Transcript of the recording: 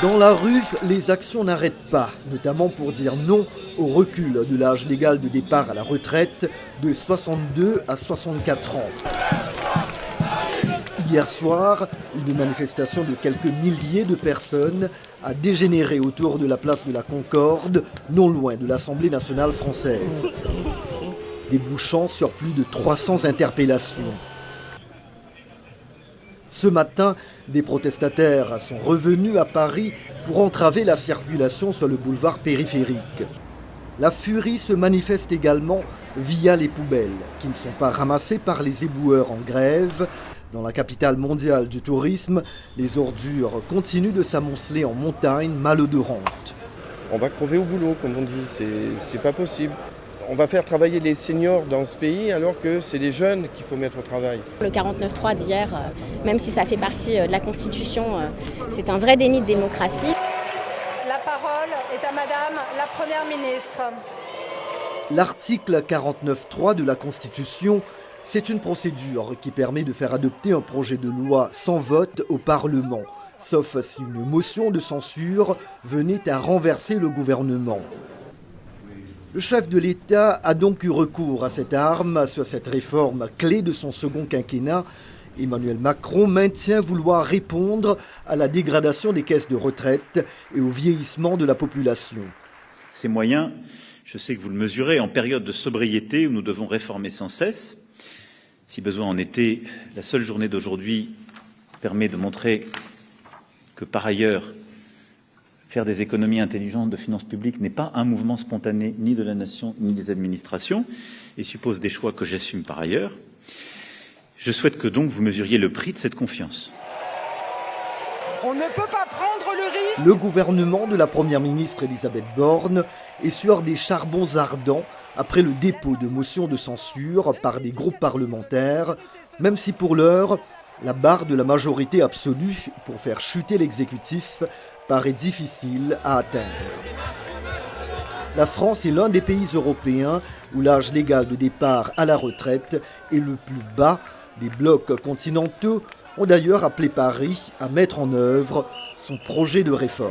Dans la rue, les actions n'arrêtent pas, notamment pour dire non au recul de l'âge légal de départ à la retraite de 62 à 64 ans. Hier soir, une manifestation de quelques milliers de personnes a dégénéré autour de la place de la Concorde, non loin de l'Assemblée nationale française, débouchant sur plus de 300 interpellations. Ce matin, des protestataires sont revenus à Paris pour entraver la circulation sur le boulevard périphérique. La furie se manifeste également via les poubelles, qui ne sont pas ramassées par les éboueurs en grève. Dans la capitale mondiale du tourisme, les ordures continuent de s'amonceler en montagne malodorante. On va crever au boulot, comme on dit, c'est pas possible. On va faire travailler les seniors dans ce pays alors que c'est les jeunes qu'il faut mettre au travail. Le 49.3 d'hier, même si ça fait partie de la Constitution, c'est un vrai déni de démocratie. La parole est à Madame la Première ministre. L'article 49.3 de la Constitution, c'est une procédure qui permet de faire adopter un projet de loi sans vote au Parlement, sauf si une motion de censure venait à renverser le gouvernement. Le chef de l'État a donc eu recours à cette arme sur cette réforme clé de son second quinquennat. Emmanuel Macron maintient vouloir répondre à la dégradation des caisses de retraite et au vieillissement de la population. Ces moyens, je sais que vous le mesurez, en période de sobriété où nous devons réformer sans cesse. Si besoin en était, la seule journée d'aujourd'hui permet de montrer que par ailleurs, faire des économies intelligentes de finances publiques n'est pas un mouvement spontané ni de la nation ni des administrations et suppose des choix que j'assume par ailleurs. Je souhaite que donc vous mesuriez le prix de cette confiance. On ne peut pas prendre le risque. Le gouvernement de la Première ministre Elisabeth Borne est sur des charbons ardents après le dépôt de motions de censure par des groupes parlementaires, même si pour l'heure, la barre de la majorité absolue pour faire chuter l'exécutif paraît difficile à atteindre. La France est l'un des pays européens où l'âge légal de départ à la retraite est le plus bas. Des blocs continentaux ont d'ailleurs appelé Paris à mettre en œuvre son projet de réforme.